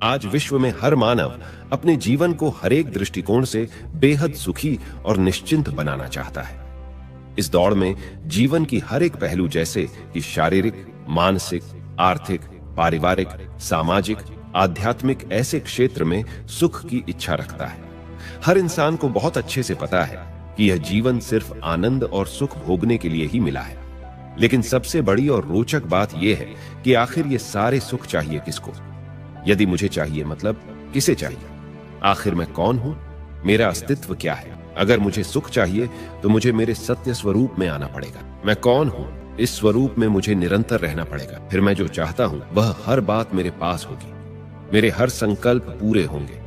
आज विश्व में हर मानव अपने जीवन को हर एक दृष्टिकोण से बेहद सुखी और निश्चिंत बनाना चाहता है। इस दौड़ में जीवन की हर एक पहलू जैसे कि शारीरिक, मानसिक, आर्थिक, पारिवारिक, सामाजिक, आध्यात्मिक ऐसे क्षेत्र में सुख की इच्छा रखता है। हर इंसान को बहुत अच्छे से पता है कि यह जीवन सिर्फ आनंद और सुख भोगने के लिए ही मिला है। लेकिन सबसे बड़ी और रोचक बात यह है कि आखिर ये सारे सुख चाहिए किसको? यदि मुझे चाहिए मतलब किसे चाहिए? आखिर मैं कौन हूं? मेरा अस्तित्व क्या है? अगर मुझे सुख चाहिए तो मुझे मेरे सत्य स्वरूप में आना पड़ेगा। मैं कौन हूं? इस स्वरूप में मुझे निरंतर रहना पड़ेगा। फिर मैं जो चाहता हूं वह हर बात मेरे पास होगी। मेरे हर संकल्प पूरे होंगे।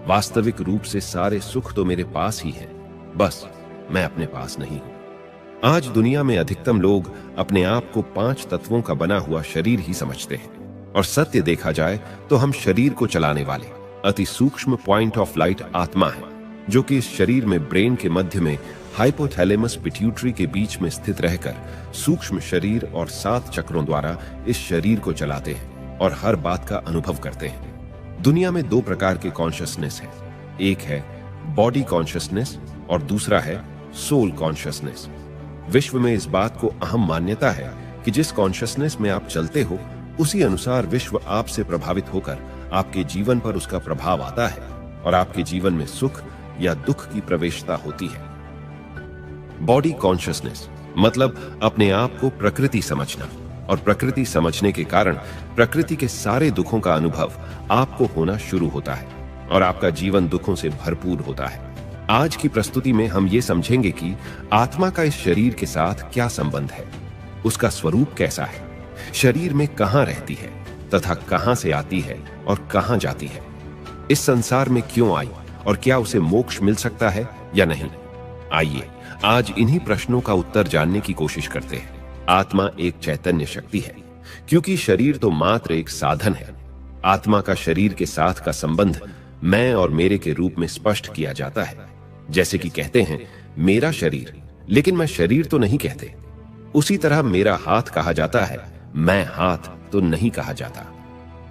वास्तविक रूप से सारे सुख तो मेरे पास ही है, बस मैं अपने पास नहीं हूं। आज दुनिया में अधिकतम लोग अपने आप को 5 तत्वों का बना हुआ शरीर ही समझते हैं। और सत्य देखा जाए तो हम शरीर को चलाने वाले अति सूक्ष्म पॉइंट ऑफ लाइट आत्मा है, जो कि इस शरीर में ब्रेन के मध्य में हाइपोथैलेमस पिट्यूटरी के बीच में स्थित रहकर सूक्ष्म शरीर और 7 चक्रों द्वारा इस शरीर को चलाते हैं और हर बात का अनुभव करते हैं। दुनिया में 2 प्रकार के कॉन्शियसनेस है। एक है बॉडी कॉन्शियसनेस और दूसरा है सोल कॉन्शियसनेस। विश्व में इस बात को अहम मान्यता है कि जिस कॉन्शियसनेस में आप चलते हो उसी अनुसार विश्व आपसे प्रभावित होकर आपके जीवन पर उसका प्रभाव आता है और आपके जीवन में सुख या दुख की प्रवेशता होती है। बॉडी कॉन्शियसनेस मतलब अपने आप को प्रकृति समझना, और प्रकृति समझने के कारण प्रकृति के सारे दुखों का अनुभव आपको होना शुरू होता है और आपका जीवन दुखों से भरपूर होता है। आज की प्रस्तुति में हम ये समझेंगे कि आत्मा का इस शरीर के साथ क्या संबंध है, उसका स्वरूप कैसा है, शरीर में कहां रहती है तथा कहां से आती है और कहां जाती है, इस संसार में क्यों आई और क्या उसे मोक्ष मिल सकता है या नहीं। आइए आज इन्हीं प्रश्नों का उत्तर जानने की कोशिश करते हैं। आत्मा एक चैतन्य शक्ति है, क्योंकि शरीर तो मात्र एक साधन है। आत्मा का शरीर के साथ का संबंध मैं और मेरे के रूप में स्पष्ट किया जाता है। जैसे कि कहते हैं मेरा शरीर, लेकिन मैं शरीर तो नहीं कहते। उसी तरह मेरा हाथ कहा जाता है, मैं हाथ तो नहीं कहा जाता।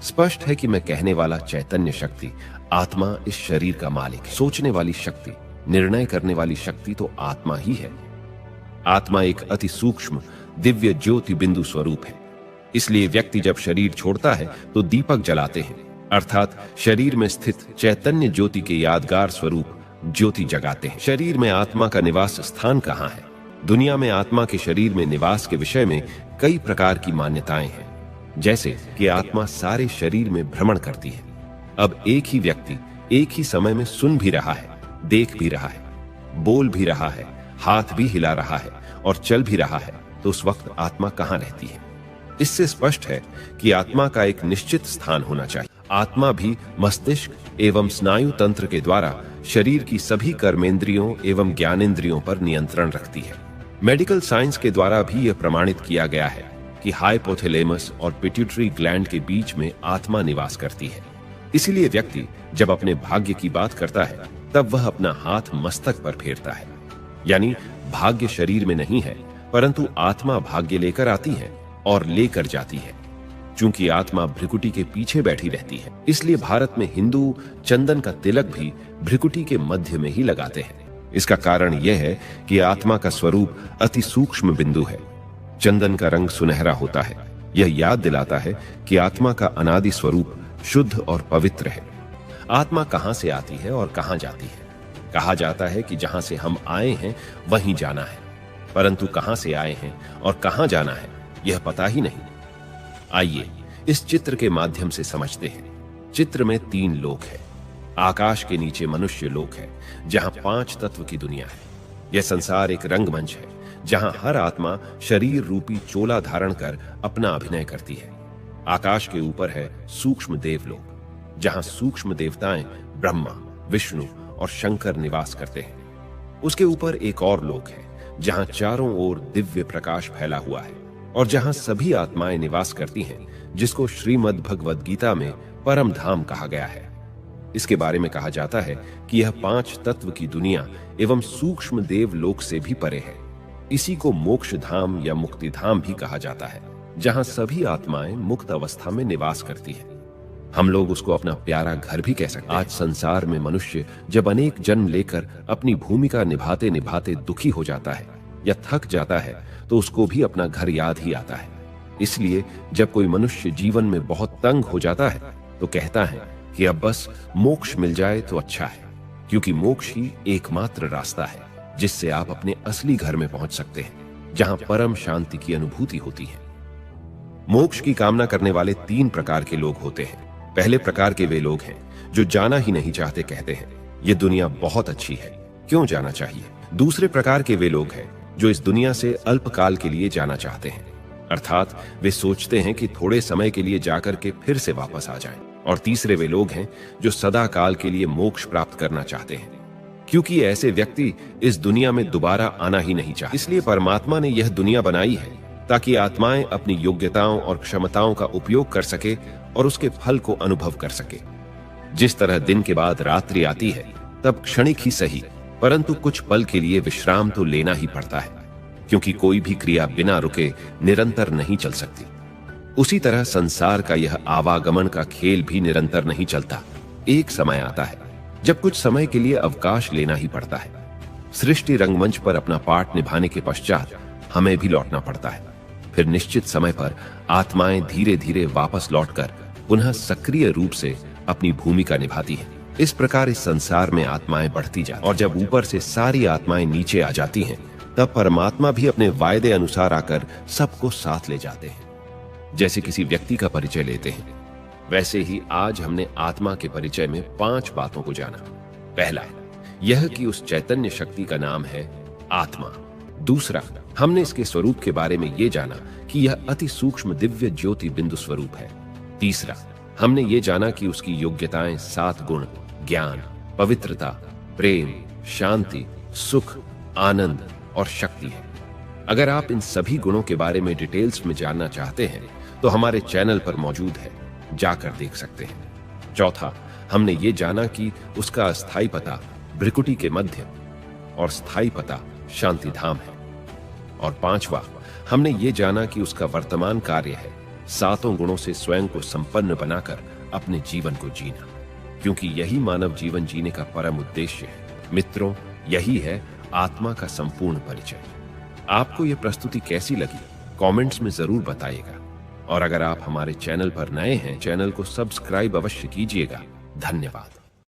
स्पष्ट है कि मैं कहने वाला चैतन्य शक्ति आत्मा इस शरीर का मालिक है। सोचने वाली शक्ति, निर्णय करने वाली शक्ति तो आत्मा ही है। आत्मा एक अति सूक्ष्म दिव्य ज्योति बिंदु स्वरूप है। इसलिए व्यक्ति जब शरीर छोड़ता है तो दीपक जलाते हैं, अर्थात शरीर में स्थित चैतन्य ज्योति के यादगार स्वरूप ज्योति जगाते हैं। शरीर में आत्मा का निवास स्थान कहाँ है? दुनिया में आत्मा के शरीर में निवास के विषय में कई प्रकार की मान्यताएं हैं, जैसे कि आत्मा सारे शरीर में भ्रमण करती है। अब एक ही व्यक्ति एक ही समय में सुन भी रहा है, देख भी रहा है, बोल भी रहा है, हाथ भी हिला रहा है और चल भी रहा है, तो उस वक्त आत्मा कहाँ रहती है? इससे स्पष्ट है कि आत्मा का एक निश्चित स्थान होना चाहिए। आत्मा भी मस्तिष्क एवं स्नायु तंत्र के द्वारा शरीर की सभी कर्मेंद्रियों एवं ज्ञानेंद्रियों पर नियंत्रण रखती है। मेडिकल साइंस के द्वारा भी यह प्रमाणित किया गया है कि हाइपोथैलेमस और पिट्यूटरी ग्लैंड के बीच में आत्मा निवास करती है। इसीलिए व्यक्ति जब अपने भाग्य की बात करता है तब वह अपना हाथ मस्तक पर फेरता है। यानी भाग्य शरीर में नहीं है, परंतु आत्मा भाग्य लेकर आती है और लेकर जाती है। चूंकि आत्मा भ्रिकुटी के पीछे बैठी रहती है, इसलिए भारत में हिंदू चंदन का तिलक भी भ्रिकुटी के मध्य में ही लगाते हैं। इसका कारण यह है कि आत्मा का स्वरूप अति सूक्ष्म बिंदु है। चंदन का रंग सुनहरा होता है। यह याद दिलाता है कि आत्मा का अनादि स्वरूप शुद्ध और पवित्र है। आत्मा कहां से आती है और कहां जाती है? कहा जाता है कि जहां से हम आए हैं वहीं जाना है, परंतु कहां से आए हैं और कहां जाना है यह पता ही नहीं। आइए इस चित्र के माध्यम से समझते हैं। चित्र में 3 लोक है। आकाश के नीचे मनुष्य लोक है, जहां 5 तत्व की दुनिया है। यह संसार एक रंगमंच है, जहां हर आत्मा शरीर रूपी चोला धारण कर अपना अभिनय करती है। आकाश के ऊपर है सूक्ष्म देवलोक, जहां सूक्ष्म देवताएं ब्रह्मा, विष्णु और शंकर निवास करते हैं। उसके ऊपर एक और लोक है, जहां चारों ओर दिव्य प्रकाश फैला हुआ है और जहां सभी आत्माएं निवास करती हैं, जिसको श्रीमद् भगवद गीता में परम धाम कहा गया है। इसके बारे में कहा जाता है कि यह 5 तत्व की दुनिया एवं सूक्ष्म देव लोक से भी परे है। इसी को मोक्ष धाम या मुक्ति धाम भी कहा जाता है, जहां सभी आत्माएं मुक्त अवस्था में निवास करती है। हम लोग उसको अपना प्यारा घर भी कह सकते हैं। आज संसार में मनुष्य जब अनेक जन्म लेकर अपनी भूमिका निभाते निभाते दुखी हो जाता है या थक जाता है तो उसको भी अपना घर याद ही आता है। इसलिए जब कोई मनुष्य जीवन में बहुत तंग हो जाता है तो कहता है कि अब बस मोक्ष मिल जाए तो अच्छा है, क्योंकि मोक्ष ही एकमात्र रास्ता है जिससे आप अपने असली घर में पहुंच सकते हैं, जहां परम शांति की अनुभूति होती है। मोक्ष की कामना करने वाले 3 प्रकार के लोग होते हैं। पहले प्रकार के वे लोग हैं जो जाना ही नहीं चाहते, कहते हैं ये दुनिया बहुत अच्छी है, क्यों जाना चाहिए। दूसरे प्रकार के वे लोग हैं जो इस दुनिया से अल्पकाल के लिए जाना चाहते हैं, अर्थात वे सोचते हैं कि थोड़े समय के लिए जाकर के फिर से वापस आ जाएं। और तीसरे वे लोग हैं जो सदा काल के लिए मोक्ष प्राप्त करना चाहते हैं, क्योंकि ऐसे व्यक्ति इस दुनिया में दोबारा आना ही नहीं चाहते। इसलिए परमात्मा ने यह दुनिया बनाई है ताकि आत्माएं अपनी योग्यताओं और क्षमताओं का उपयोग कर सके और उसके फल को अनुभव कर सके। जिस तरह दिन के बाद रात्रि आती है तब क्षणिक ही सही परंतु कुछ पल के लिए विश्राम तो लेना ही पड़ता है, क्योंकि कोई भी क्रिया बिना रुके निरंतर नहीं चल सकती। उसी तरह संसार का यह आवागमन का खेल भी निरंतर नहीं चलता। एक समय आता है जब कुछ समय के लिए अवकाश लेना ही पड़ता है। सृष्टि रंगमंच पर अपना पाठ निभाने के पश्चात हमें भी लौटना पड़ता है। फिर निश्चित समय पर आत्माएं धीरे धीरे वापस लौटकर पुनः सक्रिय रूप से अपनी भूमिका निभाती हैं। इस प्रकार इस संसार में आत्माएं बढ़ती जाती, और जब ऊपर से सारी आत्माएं नीचे आ जाती हैं तब परमात्मा भी अपने वायदे अनुसार आकर सबको साथ ले जाते हैं। जैसे किसी व्यक्ति का परिचय लेते हैं, वैसे ही आज हमने आत्मा के परिचय में 5 बातों को जाना। पहला, यह कि उस चैतन्य शक्ति का नाम है आत्मा। दूसरा, हमने इसके स्वरूप के बारे में ये जाना कि यह अति सूक्ष्म दिव्य ज्योति बिंदु स्वरूप है। तीसरा, हमने ये जाना कि उसकी योग्यताएं 7 गुण ज्ञान, पवित्रता, प्रेम, शांति, सुख, आनंद और शक्ति है। अगर आप इन सभी गुणों के बारे में डिटेल्स में जानना चाहते हैं तो हमारे चैनल पर मौजूद है, जाकर देख सकते हैं। चौथा, हमने ये जाना कि उसका अस्थाई पता भ्रिकुटी के मध्य और स्थायी पता शांति धाम है। और 5वां, हमने ये जाना कि उसका वर्तमान कार्य है 7 गुणों से स्वयं को संपन्न बनाकर अपने जीवन को जीना, क्योंकि यही मानव जीवन जीने का परम उद्देश्य है। मित्रों, यही है आत्मा का संपूर्ण परिचय। आपको यह प्रस्तुति कैसी लगी कमेंट्स में जरूर बताइएगा, और अगर आप हमारे चैनल पर नए हैं, चैनल को सब्सक्राइब अवश्य कीजिएगा। धन्यवाद।